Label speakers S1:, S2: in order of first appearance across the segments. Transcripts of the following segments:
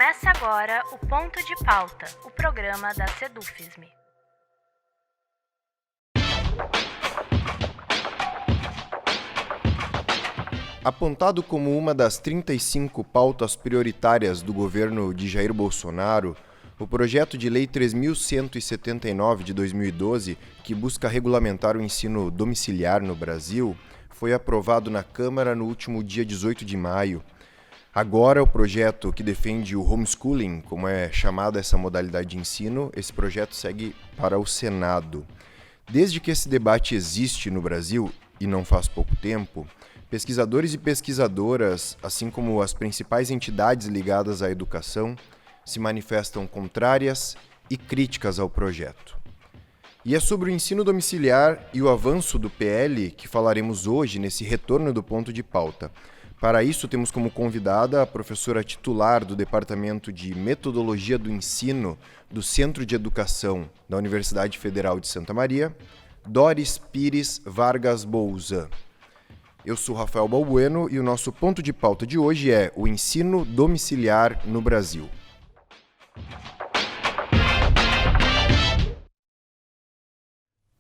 S1: Começa agora o Ponto de Pauta, o programa da Sedufisme.
S2: Apontado como uma das 35 pautas prioritárias do governo de Jair Bolsonaro, o projeto de lei 3.179 de 2012, que busca regulamentar o ensino domiciliar no Brasil, foi aprovado na Câmara no último dia 18 de maio. Agora, o projeto que defende o homeschooling, como é chamada essa modalidade de ensino, esse projeto segue para o Senado. Desde que esse debate existe no Brasil, e não faz pouco tempo, pesquisadores e pesquisadoras, assim como as principais entidades ligadas à educação, se manifestam contrárias e críticas ao projeto. E é sobre o ensino domiciliar e o avanço do PL que falaremos hoje nesse retorno do ponto de pauta. Para isso, temos como convidada a professora titular do Departamento de Metodologia do Ensino do Centro de Educação da Universidade Federal de Santa Maria, Doris Pires Vargas Bouzan. Eu sou Rafael Balbueno e o nosso ponto de pauta de hoje é o ensino domiciliar no Brasil.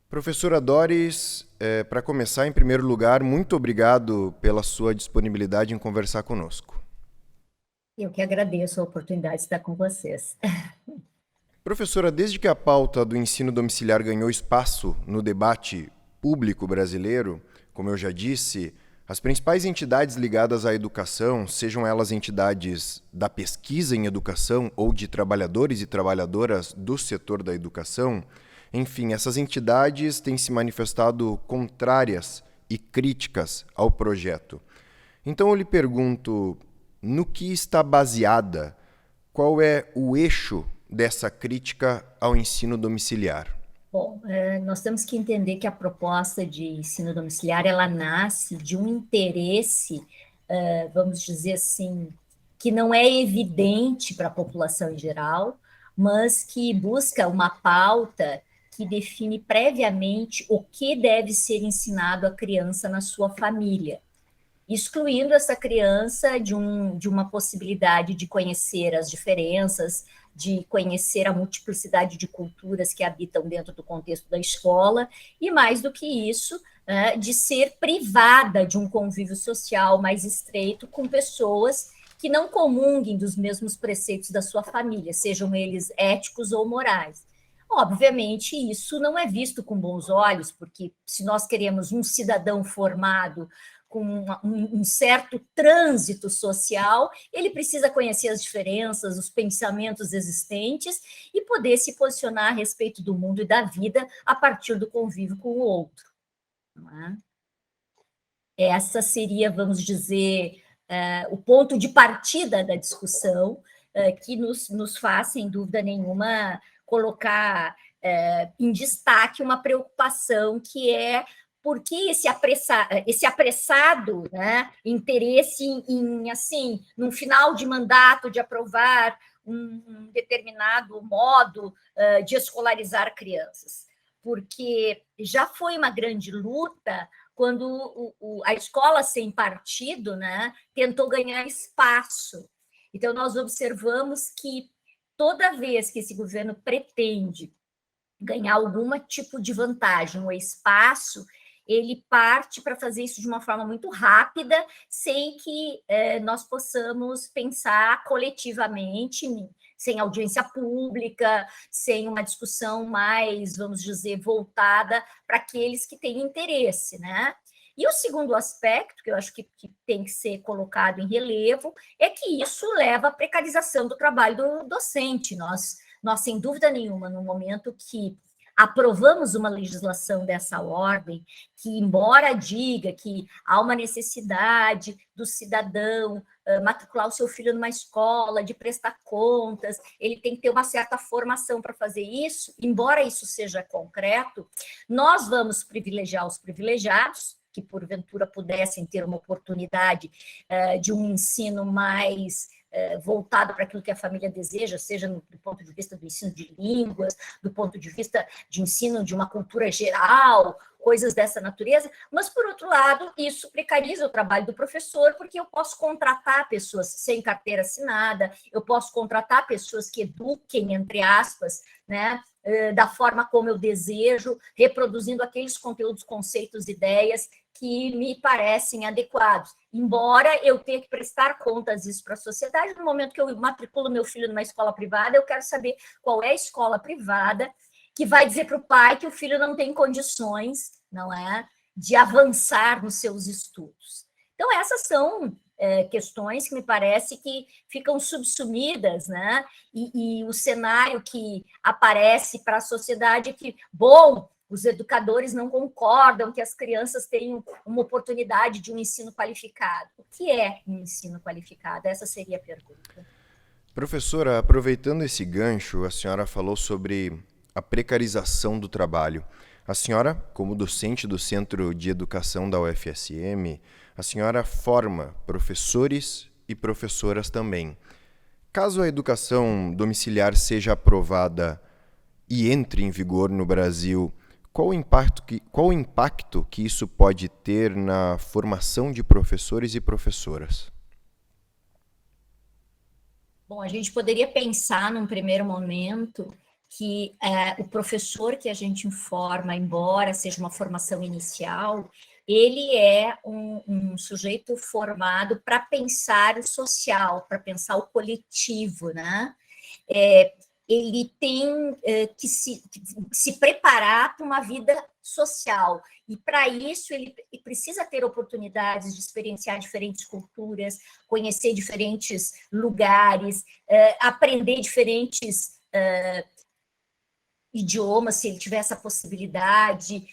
S2: Professora Doris, para começar, em primeiro lugar, muito obrigado pela sua disponibilidade em conversar conosco.
S3: Eu que agradeço a oportunidade de estar com vocês.
S2: Professora, desde que a pauta do ensino domiciliar ganhou espaço no debate público brasileiro, como eu já disse, as principais entidades ligadas à educação, sejam elas entidades da pesquisa em educação ou de trabalhadores e trabalhadoras do setor da educação, enfim, essas entidades têm se manifestado contrárias e críticas ao projeto. Então eu lhe pergunto, no que está baseada, qual é o eixo dessa crítica ao ensino domiciliar?
S3: Bom, nós temos que entender que a proposta de ensino domiciliar, ela nasce de um interesse, vamos dizer assim, que não é evidente para a população em geral, mas que busca uma pauta que define previamente o que deve ser ensinado à criança na sua família, excluindo essa criança de uma possibilidade de conhecer as diferenças, de conhecer a multiplicidade de culturas que habitam dentro do contexto da escola, e mais do que isso, de ser privada de um convívio social mais estreito com pessoas que não comunguem dos mesmos preceitos da sua família, sejam eles éticos ou morais. Obviamente, isso não é visto com bons olhos, porque se nós queremos um cidadão formado com um certo trânsito social, ele precisa conhecer as diferenças, os pensamentos existentes e poder se posicionar a respeito do mundo e da vida a partir do convívio com o outro. Não é? Essa seria, vamos dizer, o ponto de partida da discussão, que nos faz, sem dúvida nenhuma, colocar em destaque uma preocupação que é por que esse apressado, né, interesse assim, no final de mandato, de aprovar um determinado modo de escolarizar crianças? Porque já foi uma grande luta quando a escola sem partido, né, tentou ganhar espaço. Então, nós observamos que toda vez que esse governo pretende ganhar algum tipo de vantagem ou espaço, ele parte para fazer isso de uma forma muito rápida, sem que nós possamos pensar coletivamente, sem audiência pública, sem uma discussão mais, vamos dizer, voltada para aqueles que têm interesse, né? E o segundo aspecto, que eu acho que tem que ser colocado em relevo, é que isso leva à precarização do trabalho do docente. Nós, sem dúvida nenhuma, no momento que aprovamos uma legislação dessa ordem, que, embora diga que há uma necessidade do cidadão matricular o seu filho numa escola, de prestar contas, ele tem que ter uma certa formação para fazer isso, embora isso seja concreto, nós vamos privilegiar os privilegiados, que porventura pudessem ter uma oportunidade de um ensino mais voltado para aquilo que a família deseja, seja do ponto de vista do ensino de línguas, do ponto de vista de ensino de uma cultura geral, coisas dessa natureza, mas, por outro lado, isso precariza o trabalho do professor, porque eu posso contratar pessoas sem carteira assinada, eu posso contratar pessoas que eduquem, entre aspas, né, da forma como eu desejo, reproduzindo aqueles conteúdos, conceitos, ideias que me parecem adequados. Embora eu tenha que prestar contas disso para a sociedade, no momento que eu matriculo meu filho numa escola privada, eu quero saber qual é a escola privada que vai dizer para o pai que o filho não tem condições, não é, de avançar nos seus estudos. Então, essas são questões que me parece que ficam subsumidas, né? E o cenário que aparece para a sociedade é que, bom, os educadores não concordam que as crianças tenham uma oportunidade de um ensino qualificado. O que é um ensino qualificado? Essa seria a pergunta.
S2: Professora, aproveitando esse gancho, a senhora falou sobre a precarização do trabalho. A senhora, como docente do Centro de Educação da UFSM, a senhora forma professores e professoras também. Caso a educação domiciliar seja aprovada e entre em vigor no Brasil, qual o impacto que isso pode ter na formação de professores e professoras?
S3: Bom, a gente poderia pensar num primeiro momento que o professor que a gente informa, embora seja uma formação inicial, ele é um sujeito formado para pensar o social, para pensar o coletivo, né? Ele tem que se preparar para uma vida social, e para isso ele precisa ter oportunidades de experienciar diferentes culturas, conhecer diferentes lugares, aprender diferentes idiomas, se ele tiver essa possibilidade,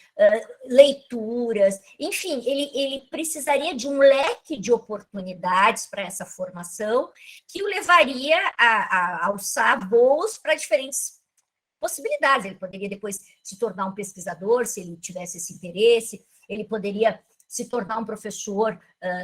S3: leituras, enfim, ele precisaria de um leque de oportunidades para essa formação que o levaria a alçar voos para diferentes possibilidades. Ele poderia depois se tornar um pesquisador, se ele tivesse esse interesse, ele poderia se tornar um professor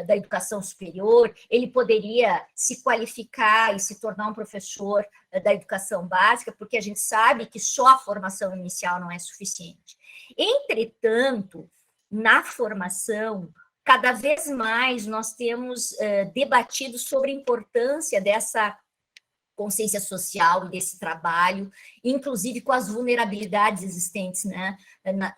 S3: da educação superior, ele poderia se qualificar e se tornar um professor da educação básica, porque a gente sabe que só a formação inicial não é suficiente. Entretanto, na formação, cada vez mais nós temos debatido sobre a importância dessa consciência social e desse trabalho, inclusive com as vulnerabilidades existentes, né,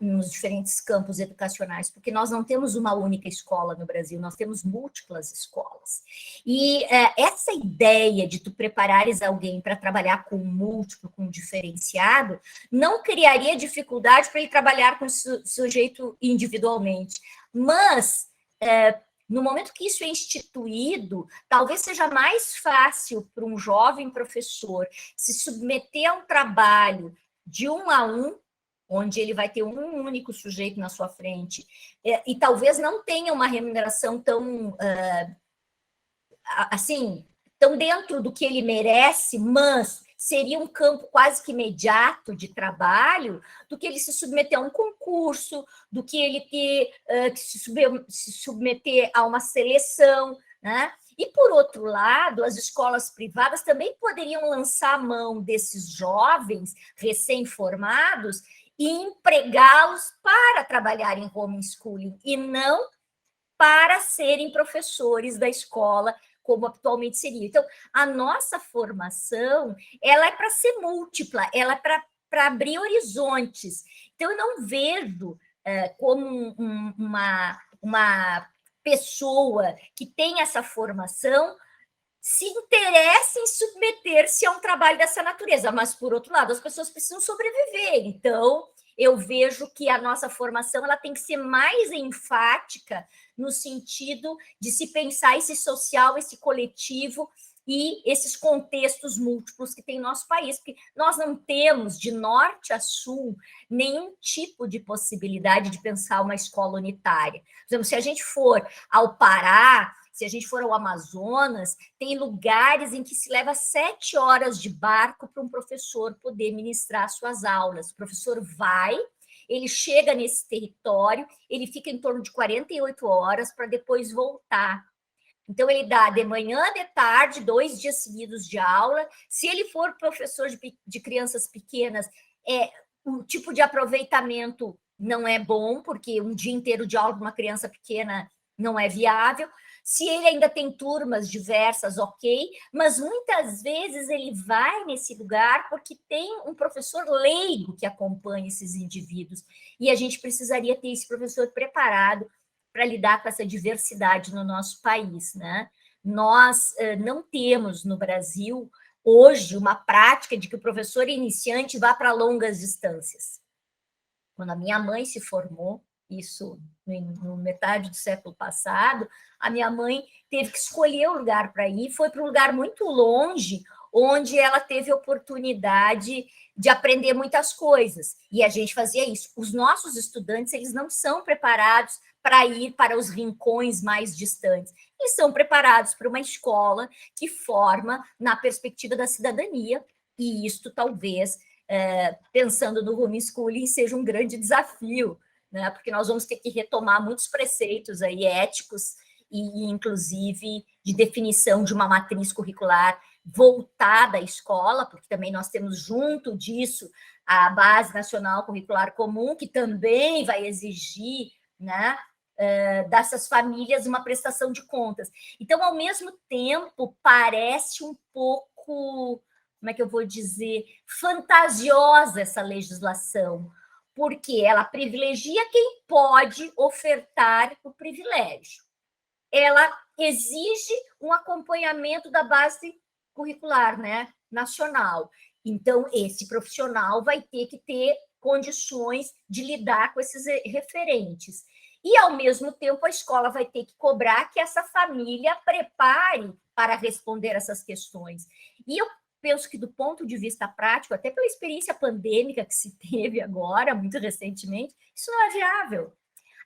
S3: nos diferentes campos educacionais, porque nós não temos uma única escola no Brasil, nós temos múltiplas escolas. E essa ideia de tu preparares alguém para trabalhar com múltiplo, com diferenciado, não criaria dificuldade para ele trabalhar com o sujeito individualmente, mas no momento que isso é instituído, talvez seja mais fácil para um jovem professor se submeter a um trabalho de 1 a 1, onde ele vai ter um único sujeito na sua frente, e talvez não tenha uma remuneração tão assim, tão dentro do que ele merece, mas seria um campo quase que imediato de trabalho, do que ele se submeter a um concurso, do que ele ter que se submeter a uma seleção, né? E, por outro lado, as escolas privadas também poderiam lançar a mão desses jovens recém-formados e empregá-los para trabalhar em homeschooling, e não para serem professores da escola, como atualmente seria. Então, a nossa formação, ela é para ser múltipla, ela é para abrir horizontes. Então, eu não vejo como uma pessoa que tem essa formação se interessa em submeter-se a um trabalho dessa natureza, mas, por outro lado, as pessoas precisam sobreviver. Então, eu vejo que a nossa formação ela tem que ser mais enfática no sentido de se pensar esse social, esse coletivo e esses contextos múltiplos que tem no nosso país, porque nós não temos, de norte a sul, nenhum tipo de possibilidade de pensar uma escola unitária. Por exemplo, se a gente for ao Pará, se a gente for ao Amazonas, tem lugares em que se leva 7 horas de barco para um professor poder ministrar suas aulas. O professor vai, ele chega nesse território, ele fica em torno de 48 horas para depois voltar. Então, ele dá de manhã, de tarde, 2 dias seguidos de aula. Se ele for professor de crianças pequenas, o tipo de aproveitamento não é bom, porque um dia inteiro de aula de uma criança pequena não é viável. Se ele ainda tem turmas diversas, ok, mas muitas vezes ele vai nesse lugar porque tem um professor leigo que acompanha esses indivíduos, e a gente precisaria ter esse professor preparado para lidar com essa diversidade no nosso país, né? Nós não temos no Brasil hoje uma prática de que o professor iniciante vá para longas distâncias. Quando a minha mãe se formou, isso no metade do século passado, a minha mãe teve que escolher o lugar para ir, foi para um lugar muito longe, onde ela teve oportunidade de aprender muitas coisas. E a gente fazia isso. Os nossos estudantes, eles não são preparados para ir para os rincões mais distantes. Eles são preparados para uma escola que forma na perspectiva da cidadania, e isto talvez, pensando no homeschooling, seja um grande desafio, né? Porque nós vamos ter que retomar muitos preceitos aí éticos e, inclusive, de definição de uma matriz curricular voltada à escola, porque também nós temos junto disso a Base Nacional Curricular Comum, que também vai exigir, né, dessas famílias uma prestação de contas. Então, ao mesmo tempo, parece um pouco, como é que eu vou dizer, fantasiosa essa legislação, porque ela privilegia quem pode ofertar o privilégio. Ela exige um acompanhamento da base curricular, né, nacional. Então, esse profissional vai ter que ter condições de lidar com esses referentes. E, ao mesmo tempo, a escola vai ter que cobrar que essa família prepare para responder essas questões. E eu penso que, do ponto de vista prático, até pela experiência pandêmica que se teve agora, muito recentemente, isso não é viável.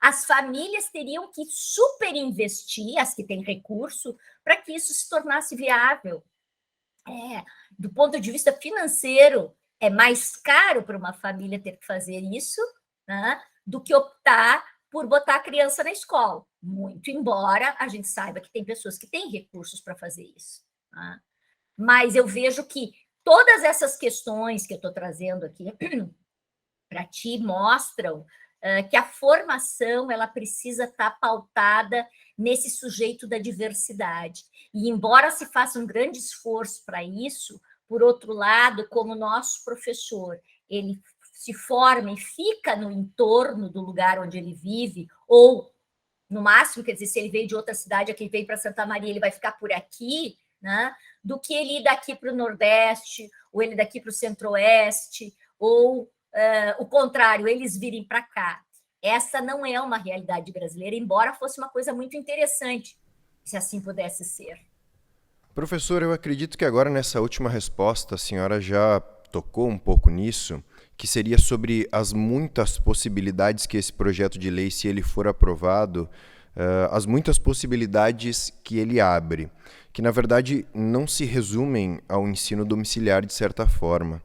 S3: As famílias teriam que superinvestir, as que têm recurso, para que isso se tornasse viável. Do ponto de vista financeiro, é mais caro para uma família ter que fazer isso, né, do que optar por botar a criança na escola. Muito embora a gente saiba que tem pessoas que têm recursos para fazer isso, né? Mas eu vejo que todas essas questões que eu estou trazendo aqui para ti mostram que a formação ela precisa estar pautada nesse sujeito da diversidade. E, embora se faça um grande esforço para isso, por outro lado, como nosso professor, ele se forma e fica no entorno do lugar onde ele vive, ou, no máximo, quer dizer, se ele veio de outra cidade, aqui veio para Santa Maria, ele vai ficar por aqui, né? Do que ele ir daqui para o Nordeste, ou ele daqui para o Centro-Oeste, ou o contrário, eles virem para cá. Essa não é uma realidade brasileira, embora fosse uma coisa muito interessante, se assim pudesse ser.
S2: Professor, eu acredito que agora nessa última resposta a senhora já tocou um pouco nisso, que seria sobre as muitas possibilidades que esse projeto de lei, se ele for aprovado, as muitas possibilidades que ele abre, que na verdade não se resumem ao ensino domiciliar de certa forma.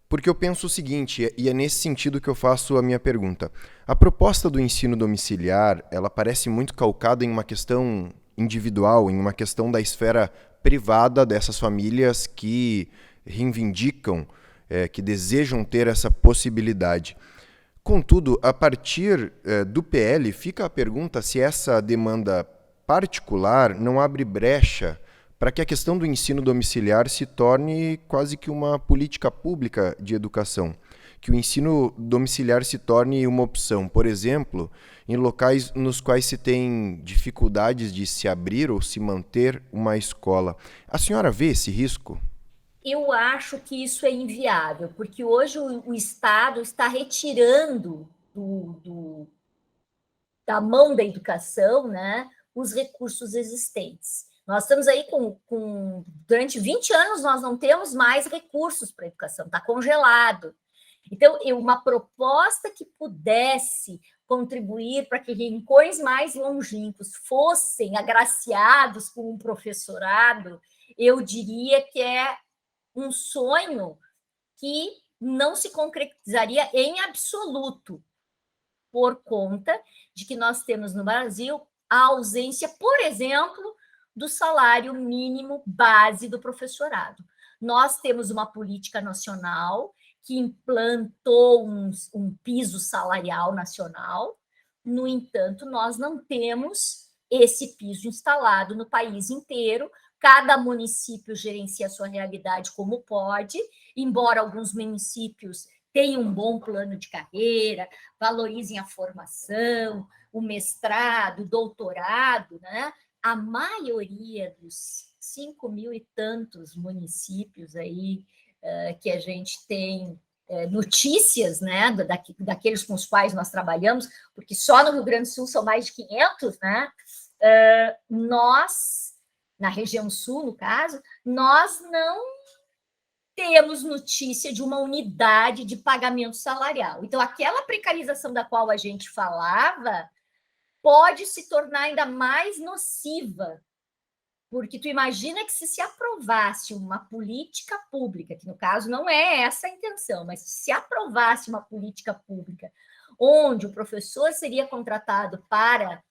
S2: Porque eu penso o seguinte, e é nesse sentido que eu faço a minha pergunta. A proposta do ensino domiciliar, ela parece muito calcada em uma questão individual, em uma questão da esfera privada dessas famílias que reivindicam, que desejam ter essa possibilidade. Contudo, a partir do PL, fica a pergunta se essa demanda particular não abre brecha para que a questão do ensino domiciliar se torne quase que uma política pública de educação, que o ensino domiciliar se torne uma opção, por exemplo, em locais nos quais se tem dificuldades de se abrir ou se manter uma escola. A senhora vê esse risco?
S3: Eu acho que isso é inviável, porque hoje o Estado está retirando da mão da educação, né, os recursos existentes. Nós estamos aí durante 20 anos, nós não temos mais recursos para a educação, está congelado. Então, uma proposta que pudesse contribuir para que rincões mais longínquos fossem agraciados com um professorado, eu diria que é um sonho que não se concretizaria em absoluto, por conta de que nós temos no Brasil a ausência, por exemplo, do salário mínimo base do professorado. Nós temos uma política nacional que implantou um piso salarial nacional, no entanto, nós não temos esse piso instalado no país inteiro. Cada município gerencia a sua realidade como pode, embora alguns municípios tenham um bom plano de carreira, valorizem a formação, o mestrado, o doutorado, né? A maioria dos 5 mil e tantos municípios aí que a gente tem notícias, né, daqueles com os quais nós trabalhamos, porque só no Rio Grande do Sul são mais de 500, né? Nós, na região sul, no caso, nós não temos notícia de uma unidade de pagamento salarial. Então, aquela precarização da qual a gente falava pode se tornar ainda mais nociva, porque tu imagina que se aprovasse uma política pública, que no caso não é essa a intenção, mas se aprovasse uma política pública onde o professor seria contratado para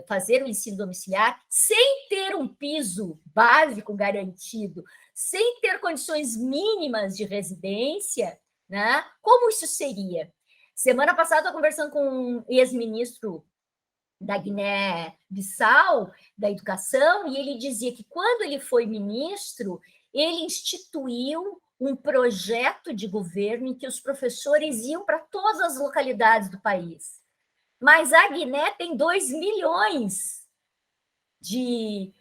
S3: fazer o ensino domiciliar sem ter um piso básico garantido, sem ter condições mínimas de residência, né? Como isso seria? Semana passada, eu estou conversando com um ex-ministro da Guiné-Bissau, da Educação, e ele dizia que, quando ele foi ministro, ele instituiu um projeto de governo em que os professores iam para todas as localidades do país. Mas a Guiné tem 2 milhões de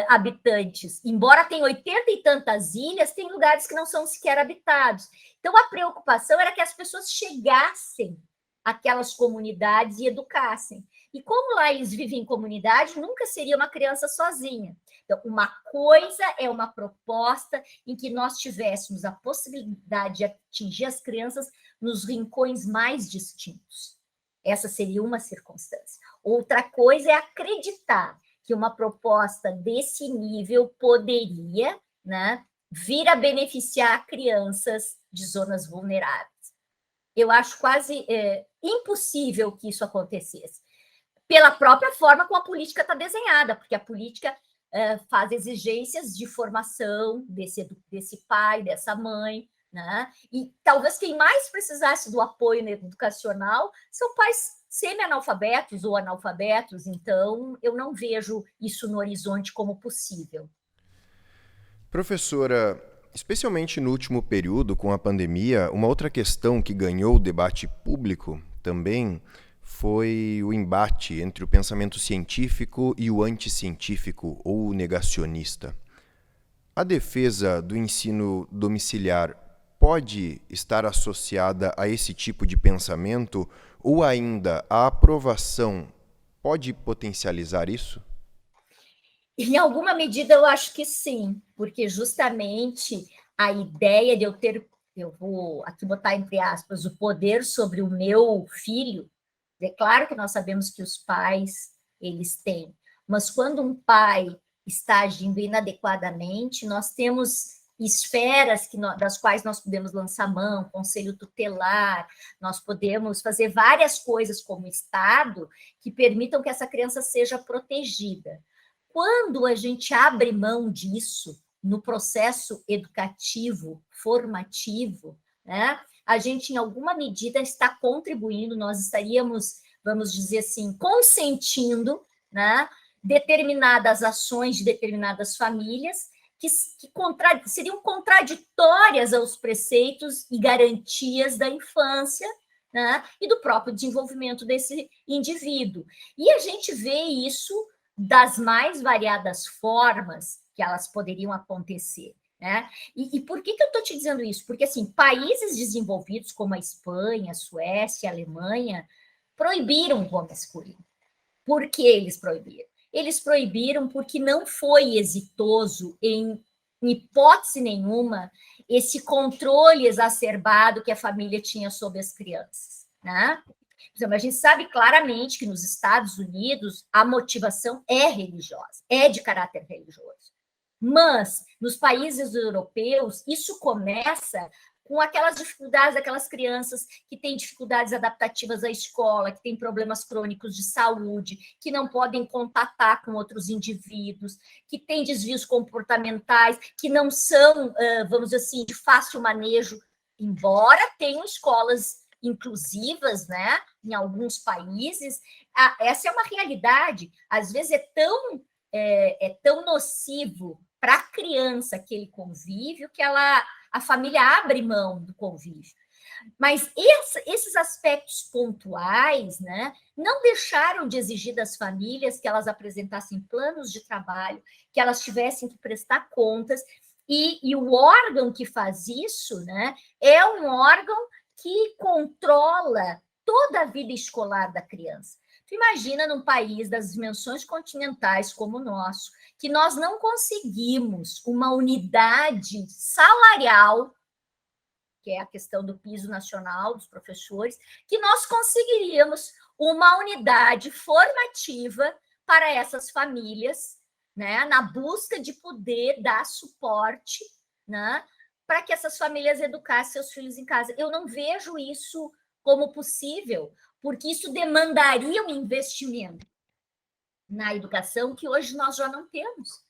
S3: habitantes. Embora tenha 80 e tantas ilhas, tem lugares que não são sequer habitados. Então, a preocupação era que as pessoas chegassem àquelas comunidades e educassem. E como lá eles vivem em comunidade, nunca seria uma criança sozinha. Então, uma coisa é uma proposta em que nós tivéssemos a possibilidade de atingir as crianças nos rincões mais distintos. Essa seria uma circunstância. Outra coisa é acreditar que uma proposta desse nível poderia, né, vir a beneficiar crianças de zonas vulneráveis. Eu acho quase impossível que isso acontecesse, pela própria forma como a política está desenhada, porque a política faz exigências de formação desse pai, dessa mãe, né? E talvez quem mais precisasse do apoio educacional são pais semi-analfabetos ou analfabetos, então eu não vejo isso no horizonte como possível.
S2: Professora, especialmente no último período, com a pandemia, uma outra questão que ganhou o debate público também foi o embate entre o pensamento científico e o anticientífico ou negacionista. A defesa do ensino domiciliar pode estar associada a esse tipo de pensamento, ou ainda a aprovação pode potencializar isso?
S3: Em alguma medida, eu acho que sim, porque justamente a ideia de eu vou aqui botar entre aspas, o poder sobre o meu filho. É claro que nós sabemos que os pais, eles têm, mas quando um pai está agindo inadequadamente, nós temos esferas das quais nós podemos lançar mão, conselho tutelar, nós podemos fazer várias coisas como Estado que permitam que essa criança seja protegida. Quando a gente abre mão disso no processo educativo, formativo, né, a gente, em alguma medida, está contribuindo, nós estaríamos, vamos dizer assim, consentindo, né, determinadas ações de determinadas famílias que seriam contraditórias aos preceitos e garantias da infância, né, e do próprio desenvolvimento desse indivíduo. E a gente vê isso das mais variadas formas que elas poderiam acontecer. Né? E por que eu estou te dizendo isso? Porque, assim, países desenvolvidos como a Espanha, a Suécia, a Alemanha, proibiram o homeschooling. Por que eles proibiram? Eles proibiram porque não foi exitoso, em hipótese nenhuma, esse controle exacerbado que a família tinha sobre as crianças. Né? Por exemplo, a gente sabe claramente que nos Estados Unidos a motivação é religiosa, é de caráter religioso. Mas, nos países europeus, isso começa com aquelas dificuldades daquelas crianças que têm dificuldades adaptativas à escola, que têm problemas crônicos de saúde, que não podem contatar com outros indivíduos, que têm desvios comportamentais, que não são, vamos dizer assim, de fácil manejo, embora tenham escolas inclusivas, né, em alguns países. Essa é uma realidade. Às vezes é tão nocivo para a criança aquele convívio que a família abre mão do convívio. Mas esses aspectos pontuais, né, não deixaram de exigir das famílias que elas apresentassem planos de trabalho, que elas tivessem que prestar contas, e o órgão que faz isso, né, é um órgão que controla toda a vida escolar da criança. Tu imagina num país das dimensões continentais como o nosso, que nós não conseguimos uma unidade salarial, que é a questão do piso nacional dos professores, que nós conseguiríamos uma unidade formativa para essas famílias, né, na busca de poder dar suporte, né, para que essas famílias educassem seus filhos em casa. Eu não vejo isso como possível, porque isso demandaria um investimento na educação que hoje nós já não temos.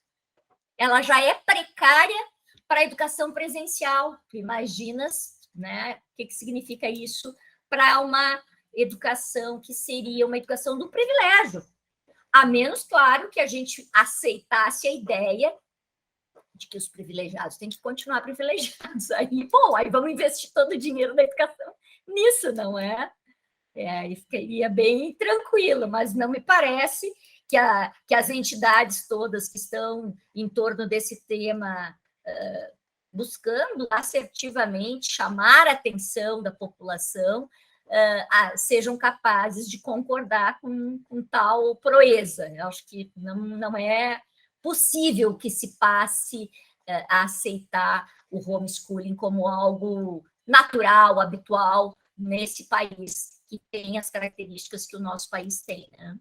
S3: Ela já é precária para a educação presencial. Tu imaginas, né, o que significa isso para uma educação que seria uma educação do privilégio, a menos, claro, que a gente aceitasse a ideia de que os privilegiados têm que continuar privilegiados. Aí vamos investir todo o dinheiro da educação nisso, não é? Aí ficaria bem tranquilo, mas não me parece que as entidades todas que estão em torno desse tema, buscando assertivamente chamar a atenção da população, sejam capazes de concordar com tal proeza. Eu acho que não é possível que se passe a aceitar o homeschooling como algo natural, habitual, nesse país que tem as características que o nosso país tem, né?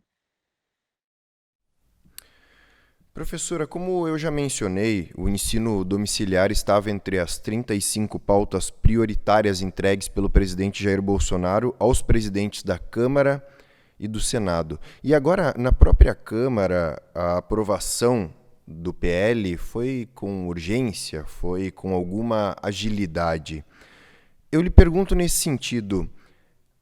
S2: Professora, como eu já mencionei, o ensino domiciliar estava entre as 35 pautas prioritárias entregues pelo presidente Jair Bolsonaro aos presidentes da Câmara e do Senado. E agora, na própria Câmara, a aprovação do PL foi com urgência, foi com alguma agilidade. Eu lhe pergunto nesse sentido,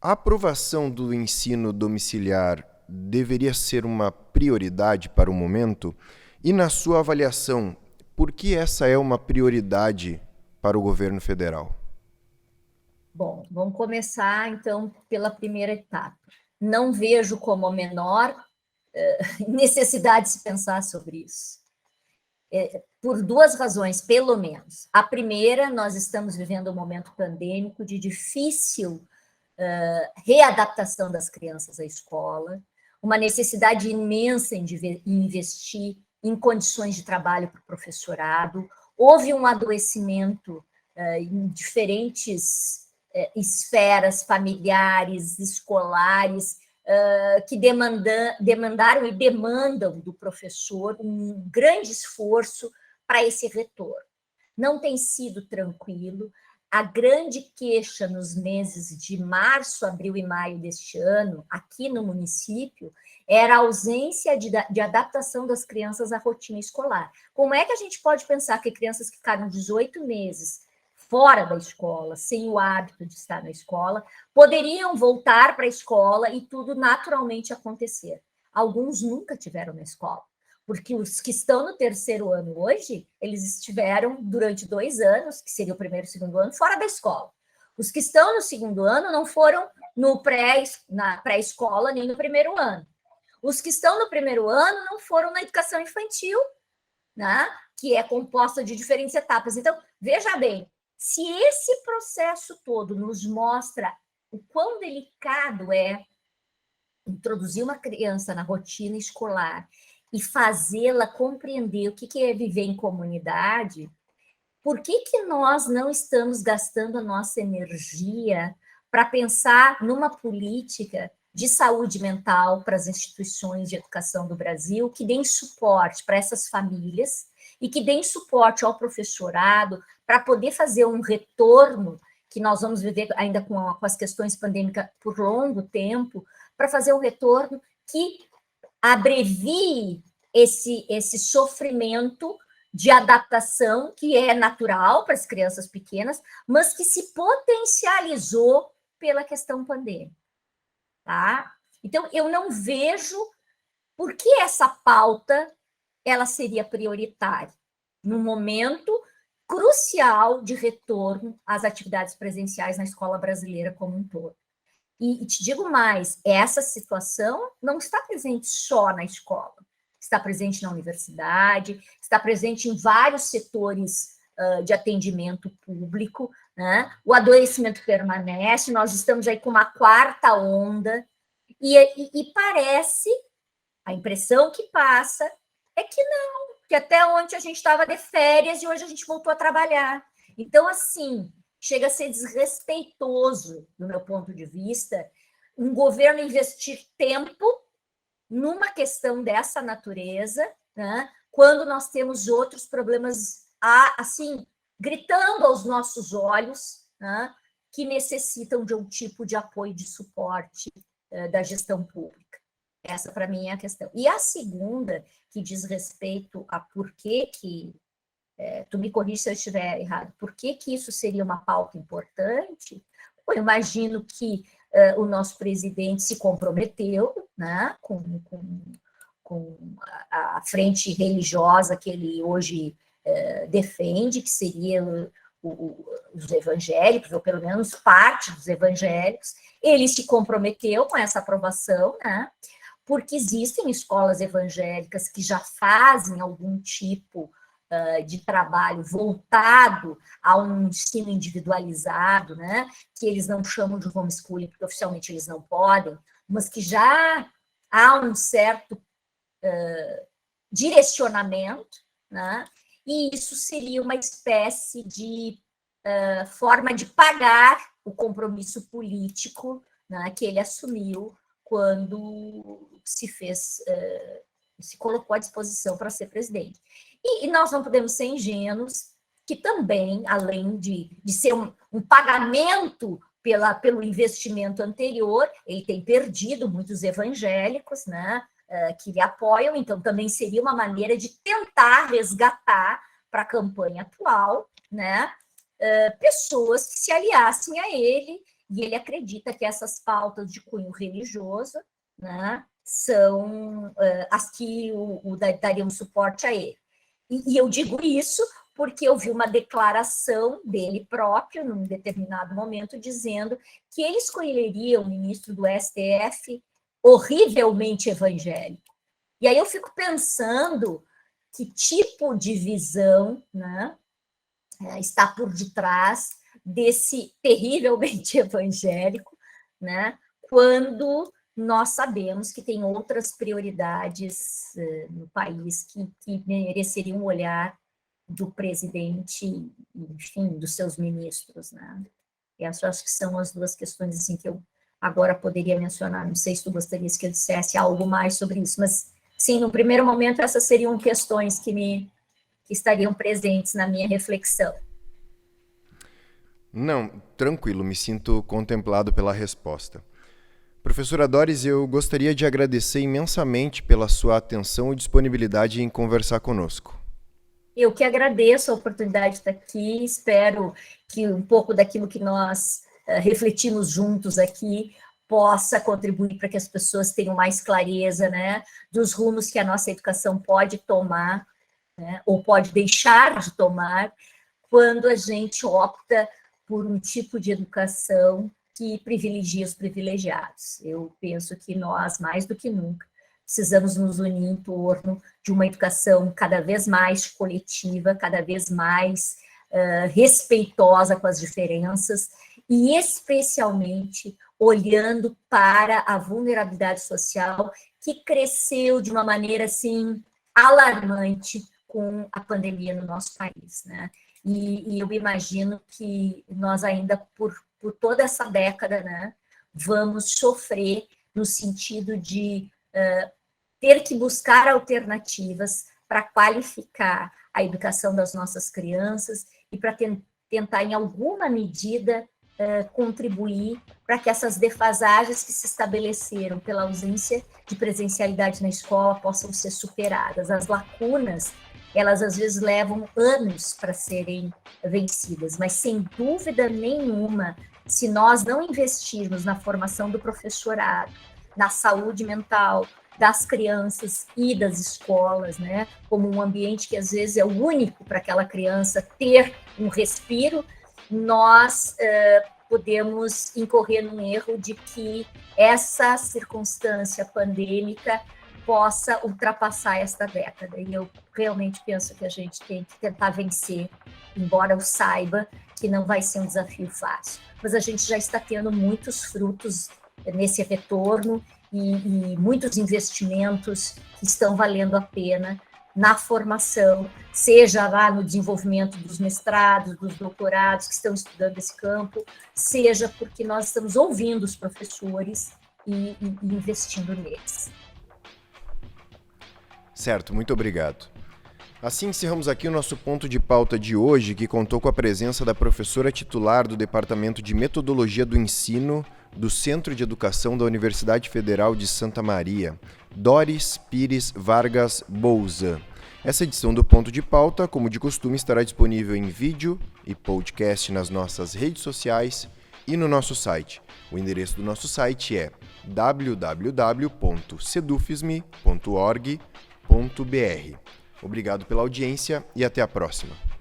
S2: a aprovação do ensino domiciliar deveria ser uma prioridade para o momento? E, na sua avaliação, por que essa é uma prioridade para o governo federal?
S3: Bom, vamos começar, então, pela primeira etapa. Não vejo como a menor necessidade de se pensar sobre isso. Por duas razões, pelo menos. A primeira, nós estamos vivendo um momento pandêmico de difícil readaptação das crianças à escola, uma necessidade imensa em investir em condições de trabalho para o professorado. Houve um adoecimento em diferentes esferas familiares, escolares, que demandaram e demandam do professor um grande esforço para esse retorno. Não tem sido tranquilo. A grande queixa nos meses de março, abril e maio deste ano, aqui no município, era a ausência de adaptação das crianças à rotina escolar. Como é que a gente pode pensar que crianças que ficaram 18 meses fora da escola, sem o hábito de estar na escola, poderiam voltar para a escola e tudo naturalmente acontecer? Alguns nunca tiveram na escola, porque os que estão no terceiro ano hoje, eles estiveram durante 2 anos, que seria o primeiro e o segundo ano, fora da escola. Os que estão no segundo ano não foram na pré-escola nem no primeiro ano. Os que estão no primeiro ano não foram na educação infantil, né, que é composta de diferentes etapas. Então, veja bem, se esse processo todo nos mostra o quão delicado é introduzir uma criança na rotina escolar e fazê-la compreender o que é viver em comunidade, por que nós não estamos gastando a nossa energia para pensar numa política de saúde mental para as instituições de educação do Brasil que deem suporte para essas famílias e que deem suporte ao professorado para poder fazer um retorno, que nós vamos viver ainda com as questões pandêmicas por longo tempo, para fazer um retorno que abrevie esse sofrimento de adaptação, que é natural para as crianças pequenas, mas que se potencializou pela questão pandêmica. Tá? Então, eu não vejo por que essa pauta ela seria prioritária no momento crucial de retorno às atividades presenciais na escola brasileira como um todo. E te digo mais, essa situação não está presente só na escola, está presente na universidade, está presente em vários setores de atendimento público, né? O adoecimento permanece, nós estamos aí com uma quarta onda, e parece, a impressão que passa é que não, que até ontem a gente estava de férias e hoje a gente voltou a trabalhar. Então, assim, chega a ser desrespeitoso, do meu ponto de vista, um governo investir tempo numa questão dessa natureza, né, quando nós temos outros problemas, assim, gritando aos nossos olhos, né, que necessitam de um tipo de apoio, de suporte da gestão pública. Essa, para mim, é a questão. E a segunda, que diz respeito a por que tu me corrige se eu estiver errado, por que isso seria uma pauta importante? Eu imagino que o nosso presidente se comprometeu, né, com a frente religiosa que ele hoje defende, que seria os evangélicos, ou pelo menos parte dos evangélicos. Ele se comprometeu com essa aprovação, né, porque existem escolas evangélicas que já fazem algum tipo de trabalho voltado a um ensino individualizado, né, que eles não chamam de homeschooling, porque oficialmente eles não podem, mas que já há um certo direcionamento, né, e isso seria uma espécie de forma de pagar o compromisso político, né, que ele assumiu quando se colocou à disposição para ser presidente. E nós não podemos ser ingênuos, que também, além de ser um pagamento pelo investimento anterior, ele tem perdido muitos evangélicos, né, que lhe apoiam, então também seria uma maneira de tentar resgatar para a campanha atual, né, pessoas que se aliassem a ele, e ele acredita que essas pautas de cunho religioso, né, são as que dariam suporte a ele. E eu digo isso porque eu vi uma declaração dele próprio, num determinado momento, dizendo que ele escolheria um ministro do STF horrivelmente evangélico. E aí eu fico pensando que tipo de visão, né, está por detrás desse terrivelmente evangélico, né, quando nós sabemos que tem outras prioridades no país que mereceriam um olhar do presidente, enfim, dos seus ministros, né? Essas acho que são as duas questões assim, que eu agora poderia mencionar. Não sei se tu gostarias que eu dissesse algo mais sobre isso, mas, sim, no primeiro momento, essas seriam questões que estariam presentes na minha reflexão.
S2: Não, tranquilo, me sinto contemplado pela resposta. Professora Doris, eu gostaria de agradecer imensamente pela sua atenção e disponibilidade em conversar conosco.
S3: Eu que agradeço a oportunidade de estar aqui, espero que um pouco daquilo que nós refletimos juntos aqui possa contribuir para que as pessoas tenham mais clareza, né, dos rumos que a nossa educação pode tomar, né, ou pode deixar de tomar, quando a gente opta por um tipo de educação que privilegia os privilegiados. Eu penso que nós, mais do que nunca, precisamos nos unir em torno de uma educação cada vez mais coletiva, cada vez mais respeitosa com as diferenças, e especialmente olhando para a vulnerabilidade social que cresceu de uma maneira assim alarmante com a pandemia no nosso país, né? E eu imagino que nós ainda, por toda essa década, né, vamos sofrer no sentido de ter que buscar alternativas para qualificar a educação das nossas crianças e para tentar, em alguma medida, contribuir para que essas defasagens que se estabeleceram pela ausência de presencialidade na escola possam ser superadas. As lacunas, elas às vezes levam anos para serem vencidas, mas sem dúvida nenhuma, se nós não investirmos na formação do professorado, na saúde mental das crianças e das escolas, né, como um ambiente que às vezes é o único para aquela criança ter um respiro, nós podemos incorrer num erro de que essa circunstância pandêmica possa ultrapassar esta década. E eu realmente penso que a gente tem que tentar vencer, embora eu saiba que não vai ser um desafio fácil. Mas a gente já está tendo muitos frutos nesse retorno e muitos investimentos que estão valendo a pena na formação, seja lá no desenvolvimento dos mestrados, dos doutorados que estão estudando esse campo, seja porque nós estamos ouvindo os professores e investindo neles.
S2: Certo, muito obrigado. Assim encerramos aqui o nosso ponto de pauta de hoje, que contou com a presença da professora titular do Departamento de Metodologia do Ensino do Centro de Educação da Universidade Federal de Santa Maria, Doris Pires Vargas Bouzan. Essa edição do Ponto de Pauta, como de costume, estará disponível em vídeo e podcast nas nossas redes sociais e no nosso site. O endereço do nosso site é www.sedufisme.org.br. Obrigado pela audiência e até a próxima.